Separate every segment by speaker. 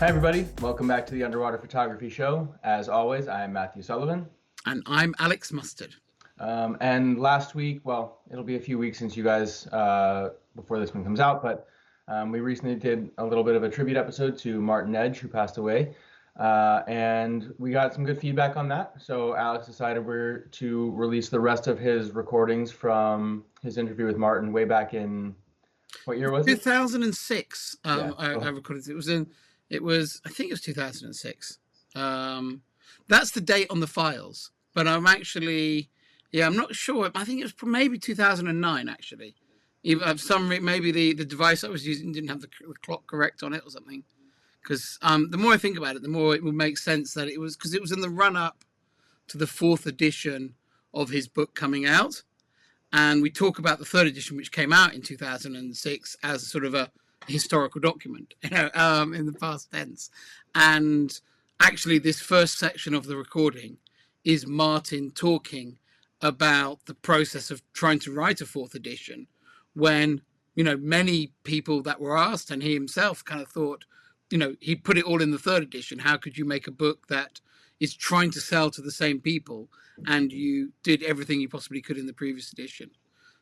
Speaker 1: Hi, everybody. Welcome back to the Underwater Photography Show. As always, I am Matthew Sullivan.
Speaker 2: And I'm Alex Mustard.
Speaker 1: And last week, well, it'll be a few weeks since you guys, before this one comes out, but we recently did a little bit of a tribute episode to Martin Edge, who passed away. And we got some good feedback on that. So Alex decided we're to release the rest of his recordings from his interview with Martin way back in, what year was it?
Speaker 2: 2006.
Speaker 1: Yeah.
Speaker 2: I recorded it. I think it was 2006. That's the date on the files, but I'm not sure. I think it was maybe 2009 actually. Maybe the device I was using didn't have the clock correct on it or something. Because the more I think about it, the more it would make sense that it was because it was in the run up to the 4th edition of his book coming out. And we talk about the 3rd edition, which came out in 2006 as sort of a historical document, in the past tense. And actually, this first section of the recording is Martin talking about the process of trying to write a 4th edition when, many people that were asked, and he himself kind of thought, he put it all in the 3rd edition. How could you make a book that is trying to sell to the same people and you did everything you possibly could in the previous edition?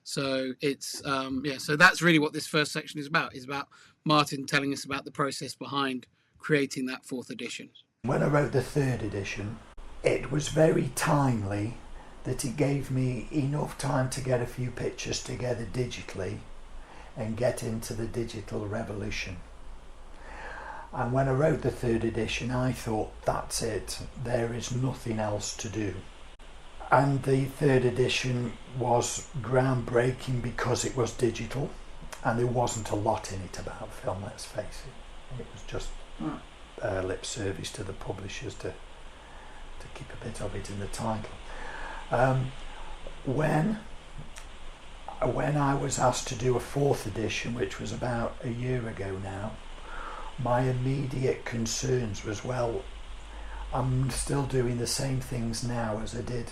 Speaker 2: So it's so that's really what this first section is about Martin telling us about the process behind creating that 4th edition.
Speaker 3: When I wrote the 3rd edition, it was very timely that it gave me enough time to get a few pictures together digitally and get into the digital revolution. And when I wrote the 3rd edition, I thought, that's it, there is nothing else to do. And the 3rd edition was groundbreaking because it was digital and there wasn't a lot in it about film, let's face it. It was just lip service to the publishers to keep a bit of it in the title. When I was asked to do a 4th edition, which was about a year ago now, my immediate concerns was, well, I'm still doing the same things now as I did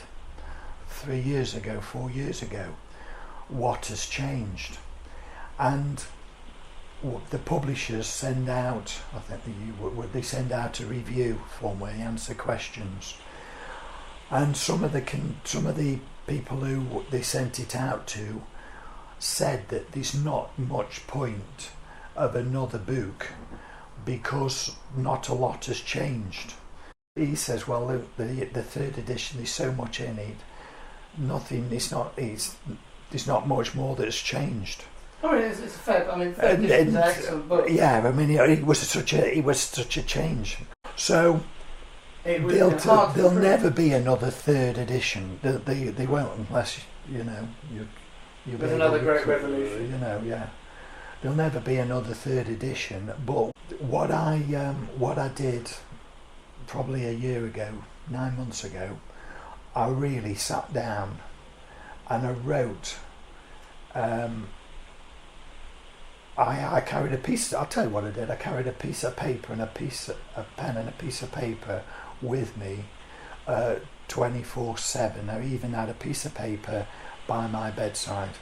Speaker 3: 3 years ago, 4 years ago. What has changed? And the publishers send out, I think they send out a review form where they answer questions. And some of the people who they sent it out to said that there's not much point of another book because not a lot has changed. He says, well, the 3rd edition, there's so much in it, there's not much more that's changed.
Speaker 2: I mean, it's a fair. I mean, 3rd edition is an excellent book.
Speaker 3: Yeah, I mean, it was such a change. So there'll never be another 3rd edition. They won't unless you're
Speaker 2: There's another great revolution.
Speaker 3: Yeah. There'll never be another 3rd edition. But what I did probably a year ago, 9 months ago, I really sat down and I wrote. I carried a piece. I'll tell you what I did. I carried a piece of paper and a pen and a piece of paper with me, 24/7. I even had a piece of paper by my bedside.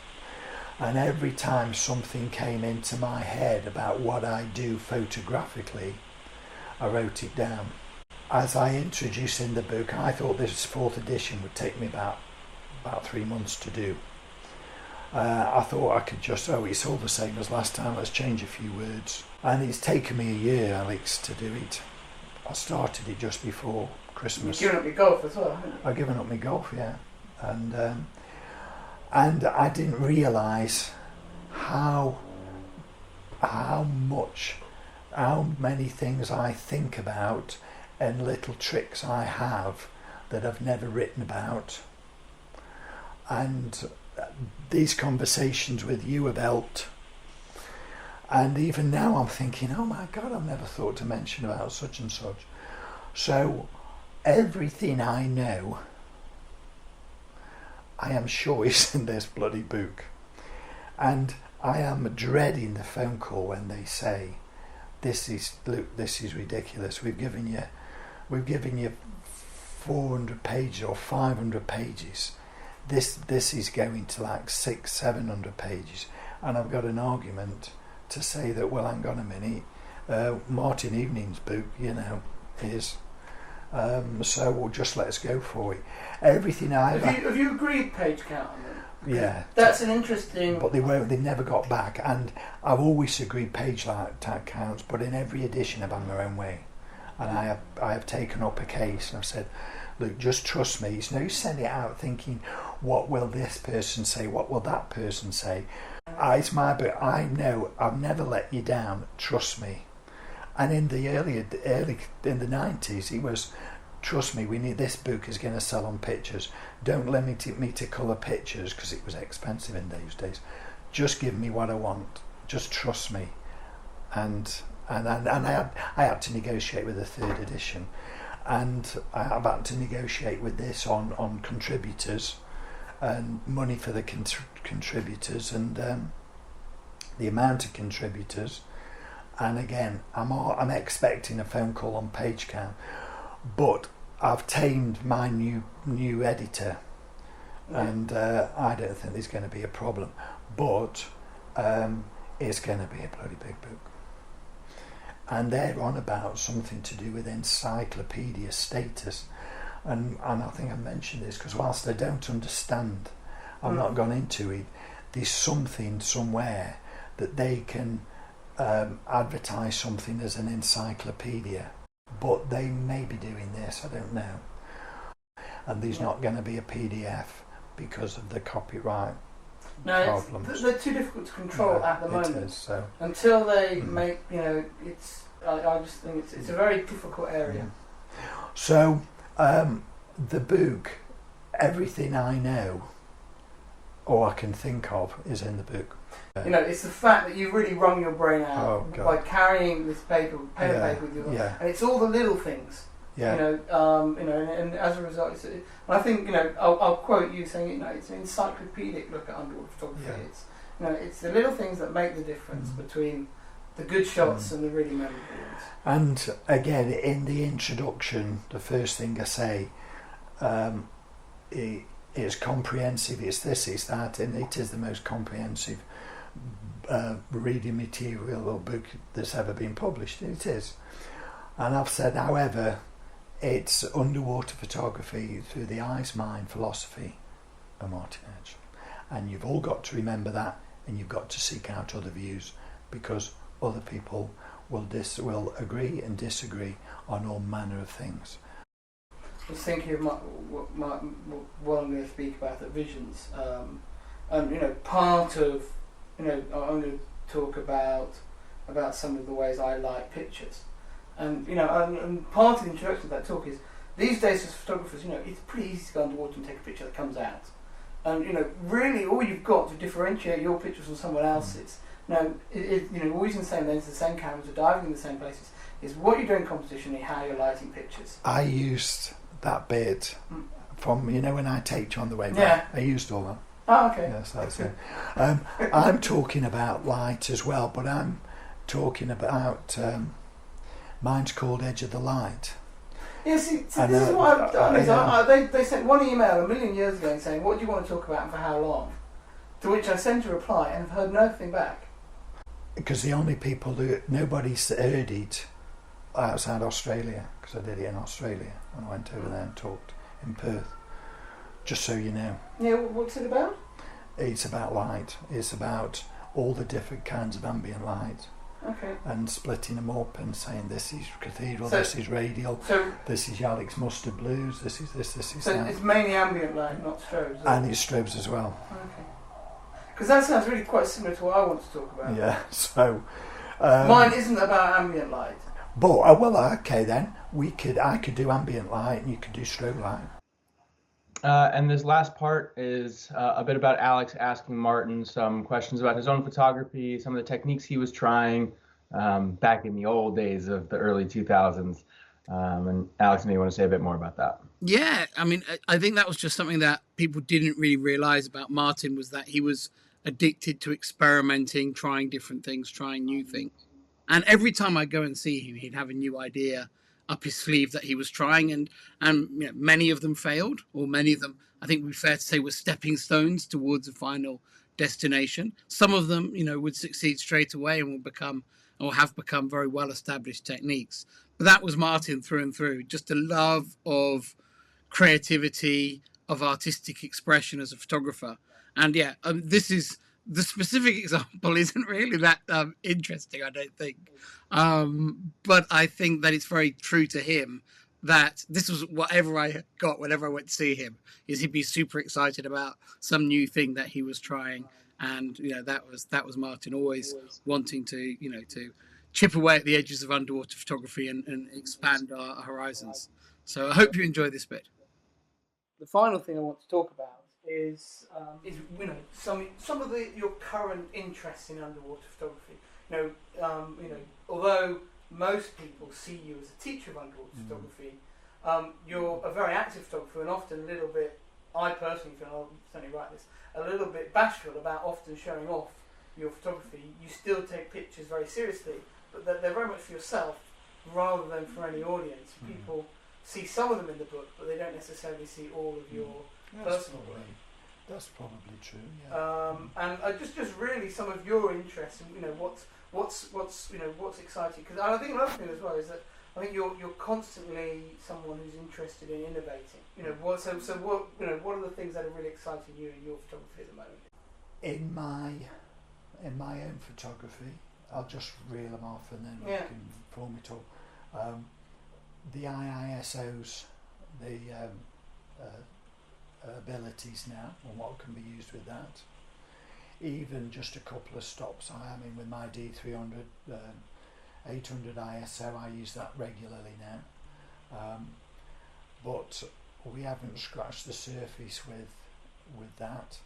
Speaker 3: And every time something came into my head about what I do photographically, I wrote it down. As I introduced in the book, I thought this 4th edition would take me about 3 months to do. I thought I could just, it's all the same as last time, let's change a few words. And it's taken me a year, Alex, to do it. I started it just before Christmas.
Speaker 2: You've given up your golf as well, haven't you?
Speaker 3: I've given up my golf, yeah. And I didn't realise how many things I think about and little tricks I have that I've never written about. And these conversations with you have helped. And even now I'm thinking, oh my God, I've never thought to mention about such and such. So everything I know, I am sure is in this bloody book. And I am dreading the phone call when they say, this is ridiculous. We've given you 400 pages or 500 pages. This is going to like 600-700 pages, and I've got an argument to say that, well, hang on a minute, Martin Evening's book, is. So we'll just let's go for it. Everything
Speaker 2: have you agreed page count on them?
Speaker 3: Yeah,
Speaker 2: that's an interesting.
Speaker 3: But they never got back, and I've always agreed page tag counts. But in every edition, I've had my own way, and I have taken up a case and I've said, look, just trust me. It's no use sending it out thinking, what will this person say? What will that person say? It's my book. I know I've never let you down. Trust me. And in the early in the 90s, it was, trust me, we need, this book is going to sell on pictures. Don't limit me to colour pictures because it was expensive in those days. Just give me what I want. Just trust me. And I had to negotiate with the third edition, and I've had to negotiate with this on contributors and money for the contributors and the amount of contributors. And again, I'm expecting a phone call on page count, but I've tamed my new editor, and I don't think there's going to be a problem. But it's going to be a bloody big book, and they're on about something to do with encyclopedia status, and I think I mentioned this because whilst I don't understand, I've not gone into it. There's something somewhere that they can advertise something as an encyclopedia, but they may be doing this, I don't know. And there's not going to be a PDF because of the copyright problems.
Speaker 2: They're too difficult to control at the moment.
Speaker 3: It is, so.
Speaker 2: Until they make, it's. I just think it's a very difficult area.
Speaker 3: So the book, everything I know or I can think of is in the book.
Speaker 2: It's the fact that you've really wrung your brain out by carrying this pen and paper with you, and it's all the little things. And as a result, and I think I'll quote you saying it's an encyclopedic look at underwater photography. It's the little things that make the difference between the good shots and the really memorable ones.
Speaker 3: And again, in the introduction, the first thing I say, it's comprehensive. It's this, it's that, and it is the most comprehensive reading material or book that's ever been published. It is. And I've said, however, it's underwater photography through the eyes, mind, philosophy of Martin Edge. And you've all got to remember that, and you've got to seek out other views, because other people will agree and disagree on all manner of things.
Speaker 2: I was thinking of what I'm going to speak about at Visions, and part of I'm going to talk about some of the ways I like pictures, and and part of the introduction to that talk is these days as photographers, it's pretty easy to go underwater and take a picture that comes out, and really all you've got to differentiate your pictures from someone else's. We're using the same lenses, the same cameras, we're diving in the same places. Is what you're doing compositionally, how you're lighting pictures.
Speaker 3: I used that bit from when I taped you on the way back. I used all that.
Speaker 2: Oh, okay.
Speaker 3: Yes, that's it. I'm talking about light as well, but I'm talking about mine's called Edge of the Light.
Speaker 2: Yeah, see this is what I've done. They sent one email a million years ago saying, what do you want to talk about and for how long? To which I sent a reply and have heard nothing back.
Speaker 3: Because the only people nobody's heard it outside Australia, because I did it in Australia and I went over there and talked in Perth. Just so you know.
Speaker 2: Yeah, what's it about?
Speaker 3: It's about light. It's about all the different kinds of ambient light.
Speaker 2: Okay.
Speaker 3: And splitting them up and saying this is cathedral, this is radial, this is Yalix mustard blues, this is this is
Speaker 2: so
Speaker 3: that.
Speaker 2: It's mainly ambient light, not strobes.
Speaker 3: And it's strobes as well.
Speaker 2: Okay. Because that sounds really quite similar to what I want to talk about.
Speaker 3: Yeah. So.
Speaker 2: Mine isn't about ambient light.
Speaker 3: But okay then I could do ambient light and you could do strobe light.
Speaker 1: And this last part is a bit about Alex asking Martin some questions about his own photography, some of the techniques he was trying back in the old days of the early 2000s. And Alex, maybe you want to say a bit more about that?
Speaker 2: Yeah, I mean, I think that was just something that people didn't really realize about Martin, was that he was addicted to experimenting, trying different things, trying new things. And every time I go and see him, he'd have a new idea up his sleeve that he was trying, and many of them failed, or many of them, I think we'd be fair to say, were stepping stones towards a final destination. Some of them, would succeed straight away and would become or have become very well established techniques. But that was Martin through and through, just a love of creativity, of artistic expression as a photographer. And yeah, this is the specific example isn't really that interesting, I don't think. But I think that it's very true to him that this was whatever I got whenever I went to see him, is he'd be super excited about some new thing that he was trying. And that was Martin always wanting to to chip away at the edges of underwater photography and expand our horizons. So I hope you enjoy this bit. The final thing I want to talk about is some of your current interests in underwater photography. Although most people see you as a teacher of underwater photography, you're a very active photographer and often a little bit. I personally feel, I'll certainly write this, a little bit bashful about often showing off your photography. You still take pictures very seriously, but they're very much for yourself rather than for any audience. People see some of them in the book, but they don't necessarily see all of your personal work.
Speaker 3: That's probably true. Yeah.
Speaker 2: And just really some of your interests, and what's exciting. Because I think another thing as well is that I think you're constantly someone who's interested in innovating. What are the things that are really exciting you in your photography at the moment?
Speaker 3: In my own photography, I'll just reel them off and then we can form it all. The IISO's, the abilities now and what can be used with that. Even just a couple of stops I am in with my D300, 800 ISO, I use that regularly now. But we haven't scratched the surface with that.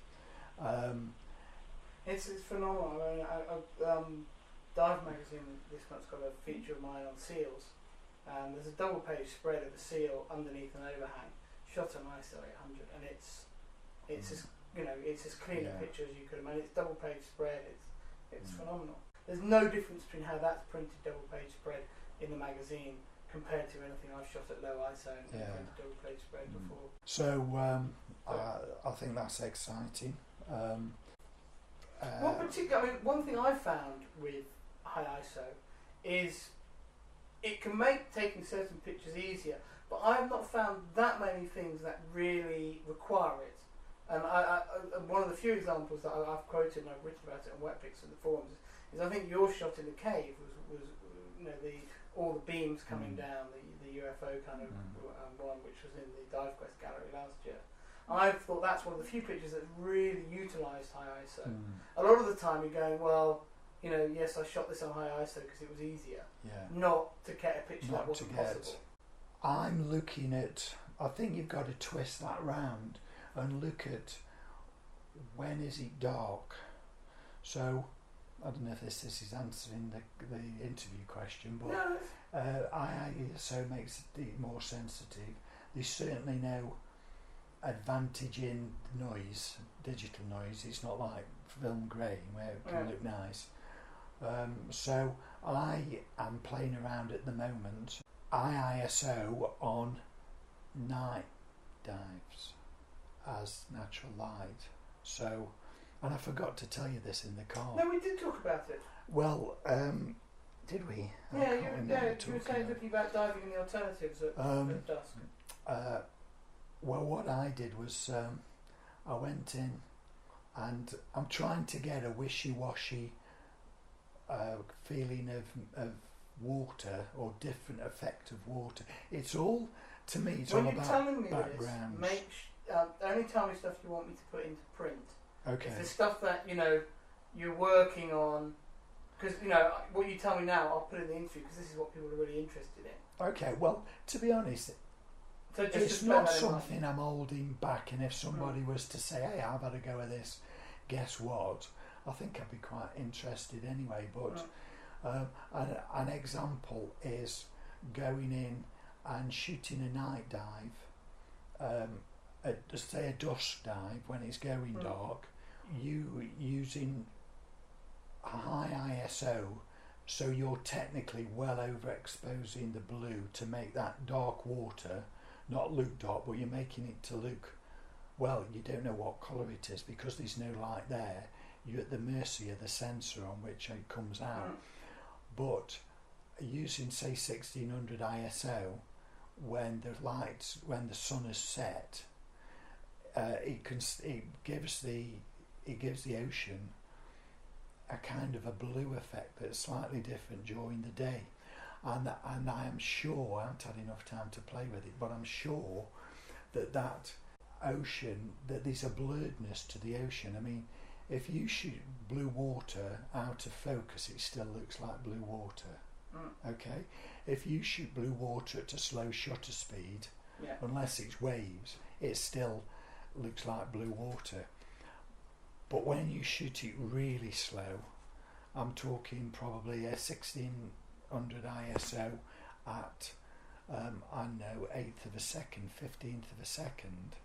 Speaker 2: It's phenomenal. I mean, Dive magazine this month's got a feature of mine on seals. There's a double page spread of a seal underneath an overhang, shot on ISO 800, and it's as clean a picture as you could imagine. It's double page spread. It's phenomenal. There's no difference between how that's printed double page spread in the magazine compared to anything I've shot at low ISO and printed double page spread before.
Speaker 3: So I think that's exciting.
Speaker 2: One thing I found with high ISO is it can make taking certain pictures easier, but I have not found that many things that really require it. And one of the few examples that I've quoted and I've written about it on Wetpics and the forums is I think your shot in the cave was all the beams coming down, the UFO kind of one, which was in the Dive Quest gallery last year. I thought that's one of the few pictures that really utilised high ISO. A lot of the time you're going, well, yes, I shot this on high ISO because it was easier, not to get a picture that wasn't possible.
Speaker 3: I'm looking at, I think you've got to twist that round and look at when is it dark. So I don't know if this is answering the interview question, but IISO makes it more sensitive. There's certainly no advantage in noise, digital noise. It's not like film grain where it can look nice. So I am playing around at the moment IISO on night dives as natural light. So, and I forgot to tell you this in the car.
Speaker 2: No, we did talk about it.
Speaker 3: Well, did we?
Speaker 2: You were saying looking about diving in the alternatives at dusk.
Speaker 3: Well, what I did was I went in and I'm trying to get a wishy-washy feeling of water or different effect of water. It's all, to me, it's all about backgrounds.
Speaker 2: When you're telling me this, only tell me stuff you want me to put into print.
Speaker 3: Okay.
Speaker 2: If the stuff that, you're working on, because, what you tell me now, I'll put in the interview because this is what people are really interested in.
Speaker 3: Okay, well, to be honest,
Speaker 2: so
Speaker 3: it's not something I'm holding back, and if somebody was to say, hey, I've had a go at this, guess what? I think I'd be quite interested anyway, but an example is going in and shooting a night dive, say a dusk dive when it's going dark, you using a high ISO, so you're technically well overexposing the blue to make that dark water not look dark, but you're making it to look, well, you don't know what colour it is because there's no light there. You're at the mercy of the sensor on which it comes out. but using say 1600 ISO, when the sun is set, it gives the ocean a kind of a blue effect that's slightly different during the day, and I am sure, I haven't had enough time to play with it, but I'm sure that ocean, that there's a blurredness to the ocean. I mean, if you shoot blue water out of focus, it still looks like blue water. Okay, if you shoot blue water at a slow shutter speed, unless it's waves, it still looks like blue water. But when you shoot it really slow, I'm talking probably a 1600 ISO at I know 1/8 of a second, 15th of a second,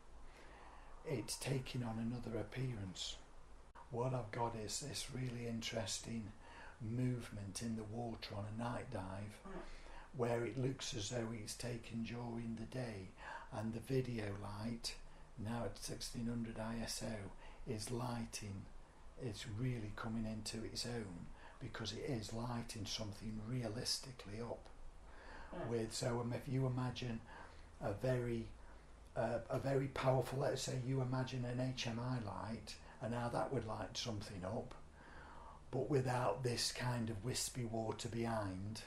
Speaker 3: it's taking on another appearance. What I've got is this really interesting movement in the water on a night dive, where it looks as though it's taken during the day, and the video light, now at 1600 ISO, is lighting. It's really coming into its own, because it is lighting something realistically up. If you imagine a very powerful, let's say you imagine an HMI light, and how that would light something up, but without this kind of wispy water behind.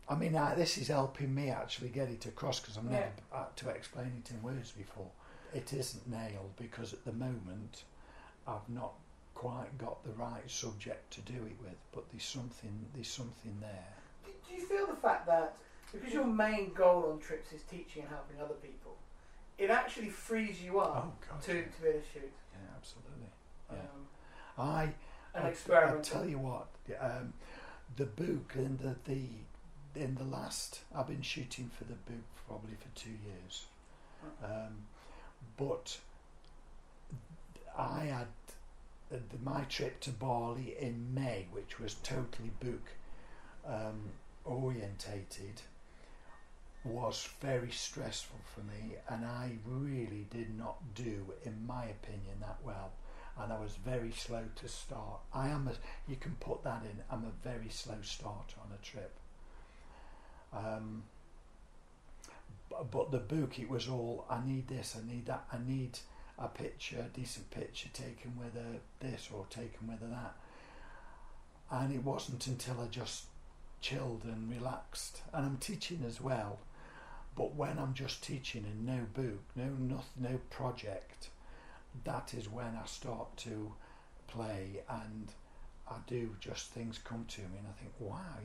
Speaker 3: I mean, this is helping me actually get it across, because I've never had to explain it in words before. It isn't nailed, because at the moment I've not quite got the right subject to do it with, but there's something there.
Speaker 2: Do you feel the fact that because your main goal on trips is teaching and helping other people, it actually frees you up to be able to shoot?
Speaker 3: Yeah, absolutely. Yeah.
Speaker 2: I
Speaker 3: tell you what, the book and in the last, I've been shooting for the book probably for 2 years, but I had my trip to Bali in May, which was totally book orientated, was very stressful for me, and I really did not do, in my opinion, that well, and I was very slow to start. You can put that in, I'm a very slow starter on a trip. But the book, it was all, I need this, I need that, I need a decent picture taken with this or taken with that. And it wasn't until I just chilled and relaxed, and I'm teaching as well, but when I'm just teaching and no book, no project, that is when I start to play, and I do just, things come to me and I think, wow,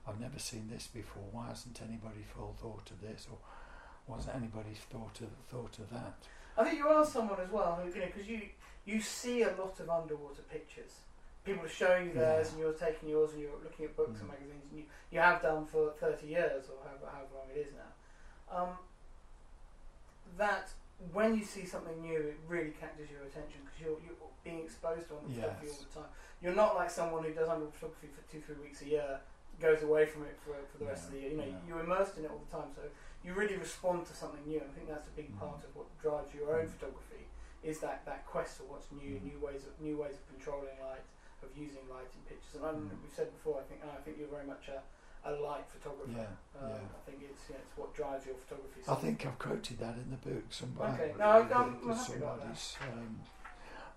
Speaker 3: I've never seen this before, why hasn't anybody thought of this, or why hasn't anybody thought of that?
Speaker 2: I think you are someone as well who, because you see a lot of underwater pictures. People are showing you theirs, and you're taking yours, and you're looking at books and magazines, and you have done for 30 years or however long it is now. That when you see something new, it really catches your attention, because you're being exposed to underwater photography all the time. You're not like someone who does underwater photography for 2-3 weeks a year, goes away from it for the rest of the year. You're immersed in it all the time, so you really respond to something new. And I think that's a big part of what drives your own photography, is that quest for what's new, new ways of controlling light, of using light in pictures. And we've said before, I think you're very much a light photographer. I think it's what drives your photography.
Speaker 3: I think I've quoted that in the book.
Speaker 2: Okay, no, I'm happy about that.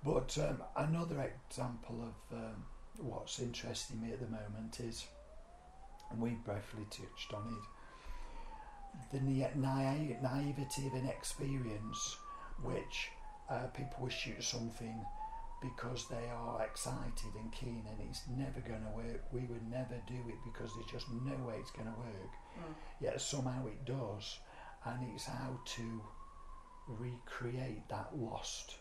Speaker 3: But another example of what's interesting me at the moment is, and we briefly touched on it, the naivety of inexperience, which people will shoot something because they are excited and keen, and it's never going to work. We would never do it because there's just no way it's going to work. Yet somehow it does, and it's how to recreate that lost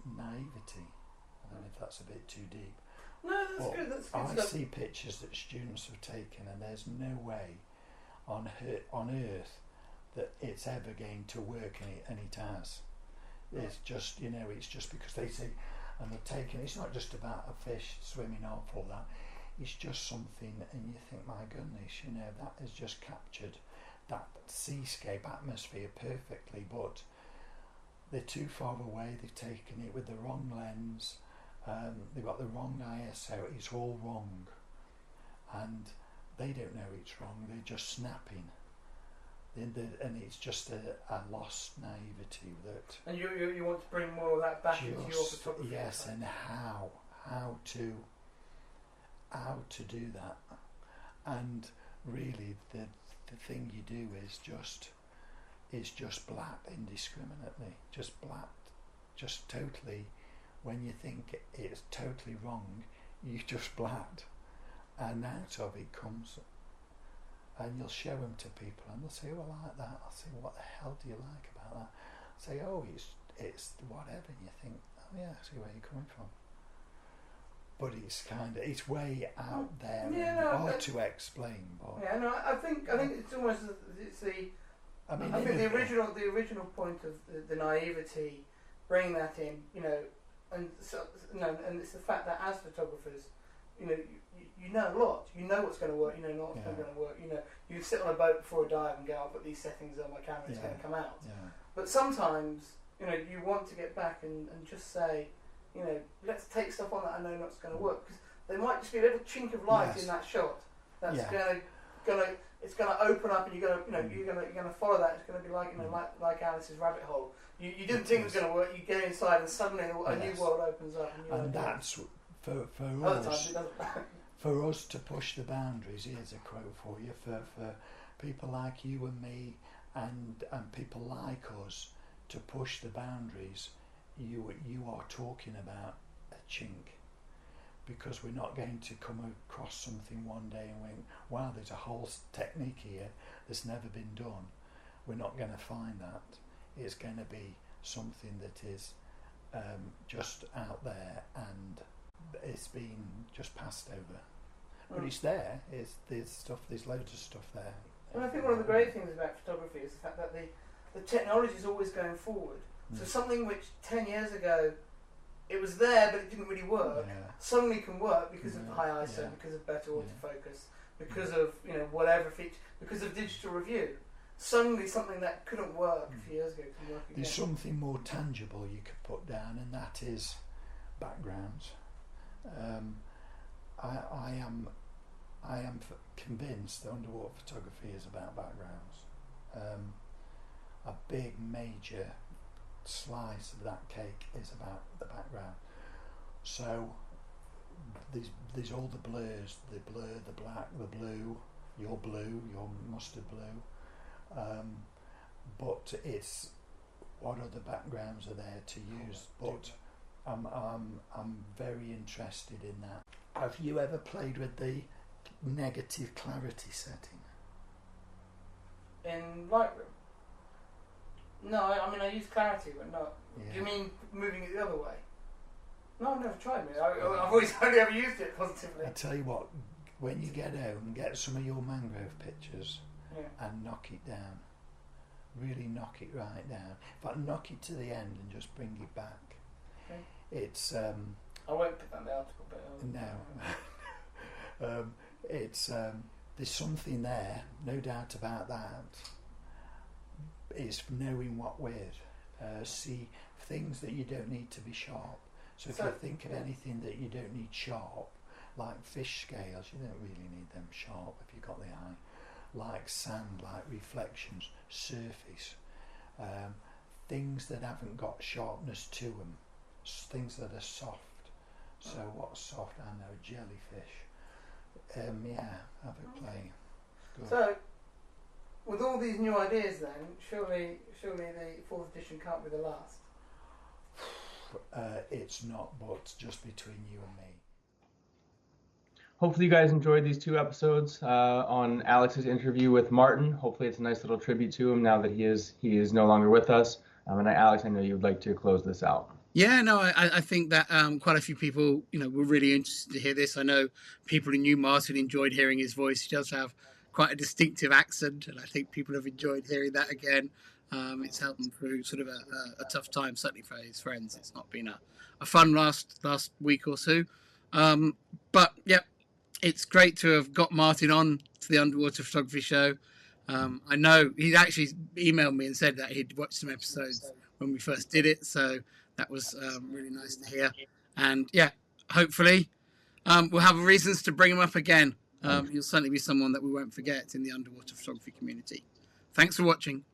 Speaker 3: naivety. I don't know if that's a bit too deep.
Speaker 2: No, that's good. That's good.
Speaker 3: I see pictures that students have taken, and there's no way on Earth that it's ever going to work, and it has. It's just, it's just because they see, and they're taking. It's not just about a fish swimming off or that. It's just something, and you think, my goodness, that has just captured that seascape atmosphere perfectly, but they're too far away. They've taken it with the wrong lens, They've got the wrong ISO. It's all wrong, and they don't know it's wrong. They're just snapping. And it's just a lost naivety that.
Speaker 2: And you want to bring more of that back into your photography.
Speaker 3: Yes, and how to do that, and really the thing you do is just blat indiscriminately, just blat, just totally. When you think it's totally wrong, you just blat, and out of it comes. And you'll show them to people, and they'll say, "Oh, I like that." I'll say, "What the hell do you like about that?" I'll say, "Oh, it's whatever." And you think, "Oh yeah, I see where you're coming from." But it's way out there, hard to explain. But
Speaker 2: yeah, no, I think it's almost the. I think the original point of the naivety, bringing that in, and and it's the fact that as photographers, you know a lot. You know what's going to work. You know not what's going to work. You sit on a boat before a dive and go, "I'll put these settings on my camera. It's going to come out."
Speaker 3: Yeah.
Speaker 2: But sometimes, you want to get back and just say, let's take stuff on that I know not going to work, because there might just be a little chink of light in that shot that's it's going to open up, and you're going to follow that. It's going to be like like Alice's rabbit hole. You didn't think it was going to work. You go inside, and suddenly a new world opens up.
Speaker 3: And that's for
Speaker 2: other times it doesn't.
Speaker 3: For us to push the boundaries. Here's a quote for you, for people like you and me, and people like us, to push the boundaries. You are talking about a chink, because we're not going to come across something one day and think, wow, there's a whole technique here that's never been done. We're not going to find that. It's going to be something that is just out there, and it's been just passed over. But it's there. There's loads of stuff there.
Speaker 2: And I think one of the great things about photography is the fact that the technology is always going forward. So something which 10 years ago it was there but it didn't really work, suddenly can work because of high ISO, because of better autofocus, because of whatever feature, because of digital review. Suddenly something that couldn't work a few years ago can work again.
Speaker 3: There's something more tangible you could put down, and that is backgrounds. I am convinced that underwater photography is about backgrounds. A big major slice of that cake is about the background. So there's all the blurs, the blur, the black, the blue, your mustard blue. But it's what other backgrounds are there to use. But I'm very interested in that. Have you ever played with the negative clarity setting?
Speaker 2: In Lightroom? No, I use clarity, but not. Do you mean moving it the other way? No, I've never tried it. I've always only ever used it positively.
Speaker 3: I tell you what, when you get home, get some of your mangrove pictures and knock it down. Really knock it right down. In fact, knock it to the end and just bring it back. Okay. It's.
Speaker 2: I won't put that in the article, but
Speaker 3: no. It's there's something there, no doubt about that. It's knowing what with. See things that you don't need to be sharp. So if you think of anything that you don't need sharp, like fish scales, you don't really need them sharp if you've got the eye. Like sand, like reflections, surface, things that haven't got sharpness to them, things that are soft. So what's soft? I know, jellyfish. Have a play. Good.
Speaker 2: So, with all these new ideas then, surely the 4th edition can't be the last.
Speaker 3: It's not, but just between you and me.
Speaker 1: Hopefully you guys enjoyed these 2 episodes on Alex's interview with Martin. Hopefully it's a nice little tribute to him now that he is no longer with us. And Alex, I know you would like to close this out.
Speaker 2: Yeah, no, I think that quite a few people, were really interested to hear this. I know people who knew Martin enjoyed hearing his voice. He does have quite a distinctive accent, and I think people have enjoyed hearing that again. It's helped him through sort of a tough time, certainly for his friends. It's not been a fun last week or so. But, yeah, it's great to have got Martin on to the Underwater Photography Show. I know he actually emailed me and said that he'd watched some episodes when we first did it, so that was really nice to hear. And yeah, hopefully we'll have reasons to bring him up again. He'll certainly be someone that we won't forget in the underwater photography community. Thanks for watching.